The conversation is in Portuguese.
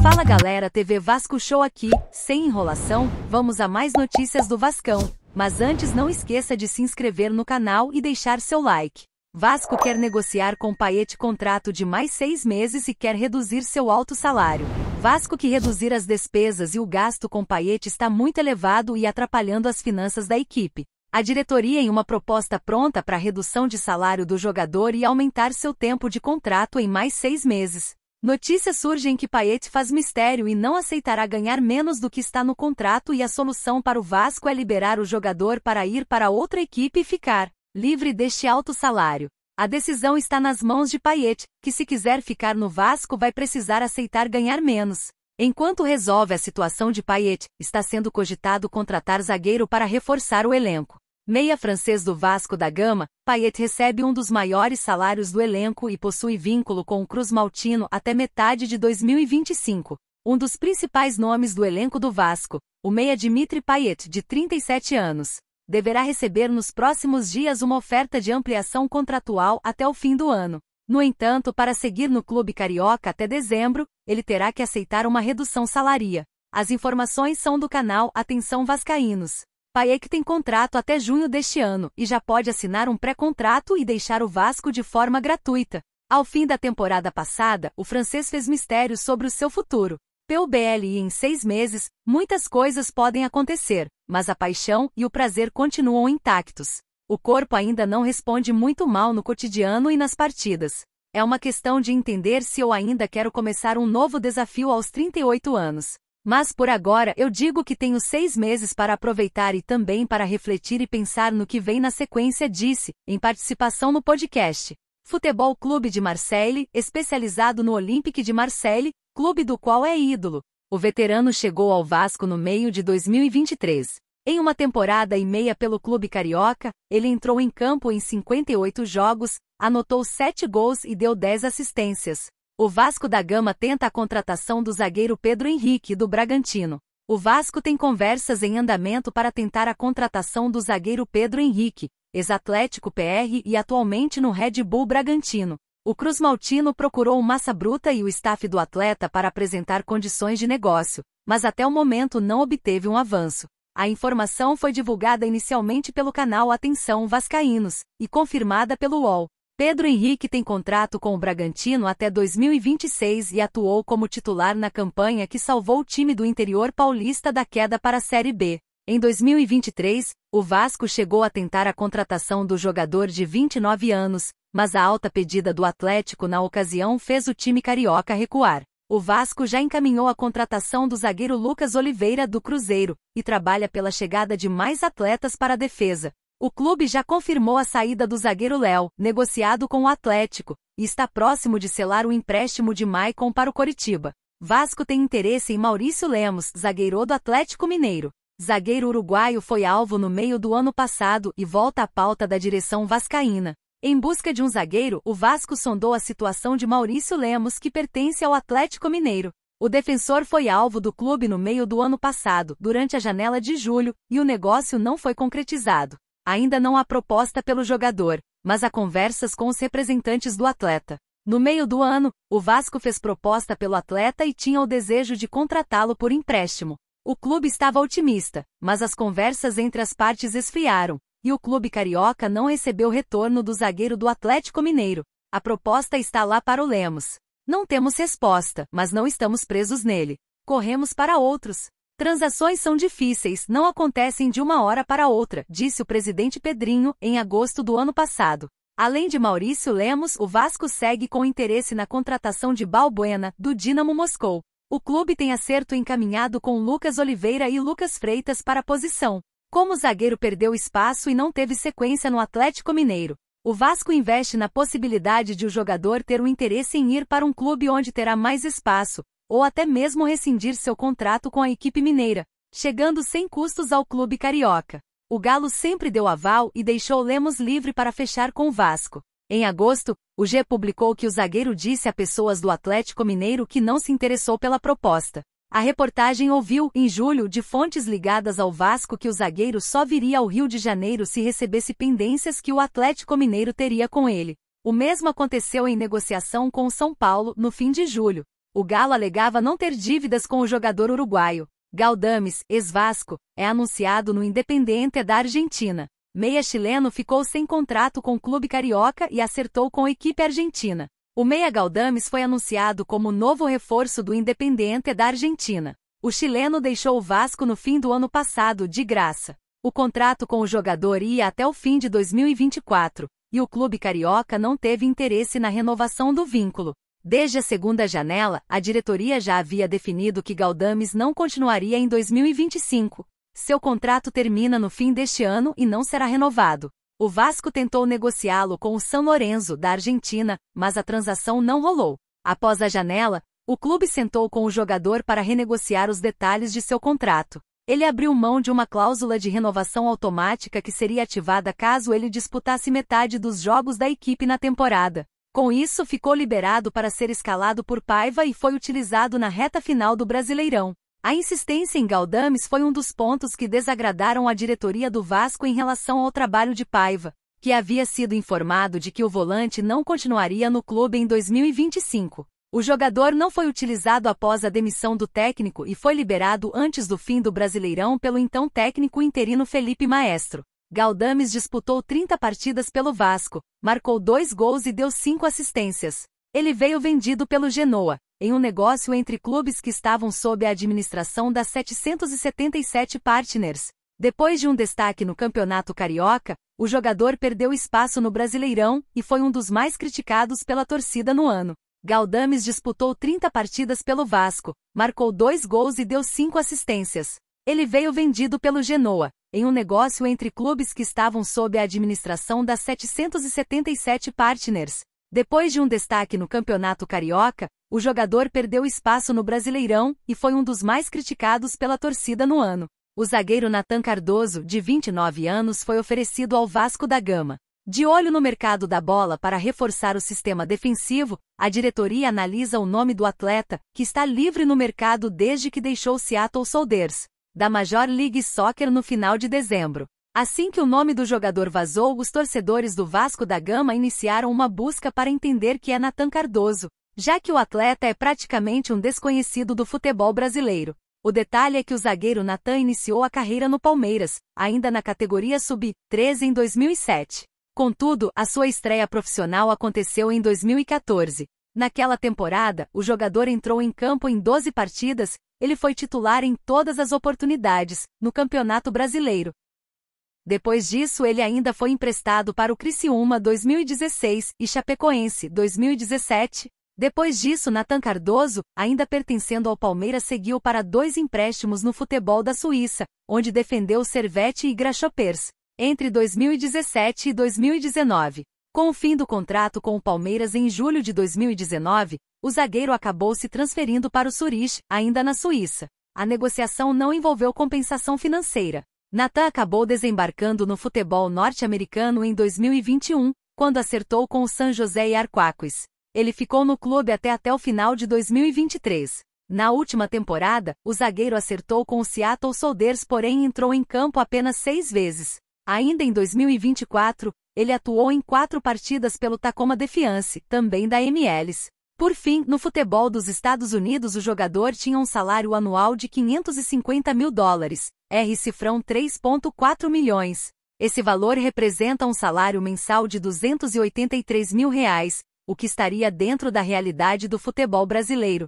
Fala galera, TV Vasco Show aqui, sem enrolação, vamos a mais notícias do Vascão. Mas antes não esqueça de se inscrever no canal e deixar seu like. Vasco quer negociar com Payet contrato de mais 6 meses e quer reduzir seu alto salário. Vasco que reduzir as despesas e o gasto com Payet está muito elevado e atrapalhando as finanças da equipe. A diretoria em uma proposta pronta para redução de salário do jogador e aumentar seu tempo de contrato em mais 6 meses. Notícias surgem que Payet faz mistério e não aceitará ganhar menos do que está no contrato e a solução para o Vasco é liberar o jogador para ir para outra equipe e ficar livre deste alto salário. A decisão está nas mãos de Payet, que se quiser ficar no Vasco vai precisar aceitar ganhar menos. Enquanto resolve a situação de Payet, está sendo cogitado contratar zagueiro para reforçar o elenco. Meia francês do Vasco da Gama, Payet recebe um dos maiores salários do elenco e possui vínculo com o Cruz-Maltino até metade de 2025. Um dos principais nomes do elenco do Vasco, o meia Dimitri Payet, de 37 anos, deverá receber nos próximos dias uma oferta de ampliação contratual até o fim do ano. No entanto, para seguir no clube carioca até dezembro, ele terá que aceitar uma redução salarial. As informações são do canal Atenção Vascaínos. Payet tem contrato até junho deste ano e já pode assinar um pré-contrato e deixar o Vasco de forma gratuita. Ao fim da temporada passada, o francês fez mistério sobre o seu futuro. PUBL em 6 meses, muitas coisas podem acontecer, mas a paixão e o prazer continuam intactos. O corpo ainda não responde muito mal no cotidiano e nas partidas. É uma questão de entender se eu ainda quero começar um novo desafio aos 38 anos. Mas por agora eu digo que tenho 6 meses para aproveitar e também para refletir e pensar no que vem na sequência, disse, em participação no podcast. Futebol Clube de Marseille, especializado no Olympique de Marseille, clube do qual é ídolo. O veterano chegou ao Vasco no meio de 2023. Em uma temporada e meia pelo clube carioca, ele entrou em campo em 58 jogos, anotou 7 gols e deu 10 assistências. O Vasco da Gama tenta a contratação do zagueiro Pedro Henrique, do Bragantino. O Vasco tem conversas em andamento para tentar a contratação do zagueiro Pedro Henrique, ex-Atlético PR e atualmente no Red Bull Bragantino. O Cruz-Maltino procurou o Massa Bruta e o staff do atleta para apresentar condições de negócio, mas até o momento não obteve um avanço. A informação foi divulgada inicialmente pelo canal Atenção Vascaínos e confirmada pelo UOL. Pedro Henrique tem contrato com o Bragantino até 2026 e atuou como titular na campanha que salvou o time do interior paulista da queda para a Série B. Em 2023, o Vasco chegou a tentar a contratação do jogador de 29 anos, mas a alta pedida do Atlético na ocasião fez o time carioca recuar. O Vasco já encaminhou a contratação do zagueiro Lucas Oliveira do Cruzeiro e trabalha pela chegada de mais atletas para a defesa. O clube já confirmou a saída do zagueiro Léo, negociado com o Atlético, e está próximo de selar o empréstimo de Maicon para o Coritiba. Vasco tem interesse em Maurício Lemos, zagueiro do Atlético Mineiro. Zagueiro uruguaio foi alvo no meio do ano passado e volta à pauta da direção vascaína. Em busca de um zagueiro, o Vasco sondou a situação de Maurício Lemos, que pertence ao Atlético Mineiro. O defensor foi alvo do clube no meio do ano passado, durante a janela de julho, e o negócio não foi concretizado. Ainda não há proposta pelo jogador, mas há conversas com os representantes do atleta. No meio do ano, o Vasco fez proposta pelo atleta e tinha o desejo de contratá-lo por empréstimo. O clube estava otimista, mas as conversas entre as partes esfriaram, e o clube carioca não recebeu retorno do zagueiro do Atlético Mineiro. A proposta está lá para o Lemos. Não temos resposta, mas não estamos presos nele. Corremos para outros. Transações são difíceis, não acontecem de uma hora para outra, disse o presidente Pedrinho, em agosto do ano passado. Além de Maurício Lemos, o Vasco segue com interesse na contratação de Balbuena, do Dinamo Moscou. O clube tem acerto encaminhado com Lucas Oliveira e Lucas Freitas para a posição. Como o zagueiro perdeu espaço e não teve sequência no Atlético Mineiro, o Vasco investe na possibilidade de o jogador ter o interesse em ir para um clube onde terá mais espaço, ou até mesmo rescindir seu contrato com a equipe mineira, chegando sem custos ao clube carioca. O Galo sempre deu aval e deixou Lemos livre para fechar com o Vasco. Em agosto, o G publicou que o zagueiro disse a pessoas do Atlético Mineiro que não se interessou pela proposta. A reportagem ouviu, em julho, de fontes ligadas ao Vasco que o zagueiro só viria ao Rio de Janeiro se recebesse pendências que o Atlético Mineiro teria com ele. O mesmo aconteceu em negociação com o São Paulo, no fim de julho. O Galo alegava não ter dívidas com o jogador uruguaio. Galdames, ex-Vasco, é anunciado no Independiente da Argentina. Meia chileno ficou sem contrato com o clube carioca e acertou com a equipe argentina. O meia Galdames foi anunciado como novo reforço do Independiente da Argentina. O chileno deixou o Vasco no fim do ano passado de graça. O contrato com o jogador ia até o fim de 2024, e o clube carioca não teve interesse na renovação do vínculo. Desde a segunda janela, a diretoria já havia definido que Galdames não continuaria em 2025. Seu contrato termina no fim deste ano e não será renovado. O Vasco tentou negociá-lo com o San Lorenzo, da Argentina, mas a transação não rolou. Após a janela, o clube sentou com o jogador para renegociar os detalhes de seu contrato. Ele abriu mão de uma cláusula de renovação automática que seria ativada caso ele disputasse metade dos jogos da equipe na temporada. Com isso, ficou liberado para ser escalado por Paiva e foi utilizado na reta final do Brasileirão. A insistência em Galdames foi um dos pontos que desagradaram a diretoria do Vasco em relação ao trabalho de Paiva, que havia sido informado de que o volante não continuaria no clube em 2025. O jogador não foi utilizado após a demissão do técnico e foi liberado antes do fim do Brasileirão pelo então técnico interino Felipe Maestro. Galdames disputou 30 partidas pelo Vasco, marcou 2 gols e deu 5 assistências. Ele veio vendido pelo Genoa, em um negócio entre clubes que estavam sob a administração da 777 Partners. Depois de um destaque no Campeonato Carioca, o jogador perdeu espaço no Brasileirão e foi um dos mais criticados pela torcida no ano. Galdames disputou 30 partidas pelo Vasco, marcou 2 gols e deu 5 assistências. Ele veio vendido pelo Genoa, em um negócio entre clubes que estavam sob a administração da 777 Partners. Depois de um destaque no Campeonato Carioca, o jogador perdeu espaço no Brasileirão e foi um dos mais criticados pela torcida no ano. O zagueiro Nathan Cardoso, de 29 anos, foi oferecido ao Vasco da Gama. De olho no mercado da bola para reforçar o sistema defensivo, a diretoria analisa o nome do atleta, que está livre no mercado desde que deixou o Seattle Sounders, da Major League Soccer no final de dezembro. Assim que o nome do jogador vazou, os torcedores do Vasco da Gama iniciaram uma busca para entender quem é Nathan Cardoso, já que o atleta é praticamente um desconhecido do futebol brasileiro. O detalhe é que o zagueiro Nathan iniciou a carreira no Palmeiras, ainda na categoria sub-13 em 2007. Contudo, a sua estreia profissional aconteceu em 2014. Naquela temporada, o jogador entrou em campo em 12 partidas, ele foi titular em todas as oportunidades, no Campeonato Brasileiro. Depois disso, ele ainda foi emprestado para o Criciúma 2016 e Chapecoense 2017. Depois disso, Nathan Cardoso, ainda pertencendo ao Palmeiras, seguiu para 2 empréstimos no futebol da Suíça, onde defendeu o Servette e Grasshopper, entre 2017 e 2019. Com o fim do contrato com o Palmeiras em julho de 2019, o zagueiro acabou se transferindo para o Zurich, ainda na Suíça. A negociação não envolveu compensação financeira. Nathan acabou desembarcando no futebol norte-americano em 2021, quando acertou com o San José Earthquakes. Ele ficou no clube até o final de 2023. Na última temporada, o zagueiro acertou com o Seattle Sounders, porém entrou em campo apenas 6 vezes. Ainda em 2024, ele atuou em 4 partidas pelo Tacoma Defiance, também da MLS. Por fim, no futebol dos Estados Unidos, o jogador tinha um salário anual de $550 mil, cifrão 3,4 milhões. Esse valor representa um salário mensal de R$283 mil, o que estaria dentro da realidade do futebol brasileiro.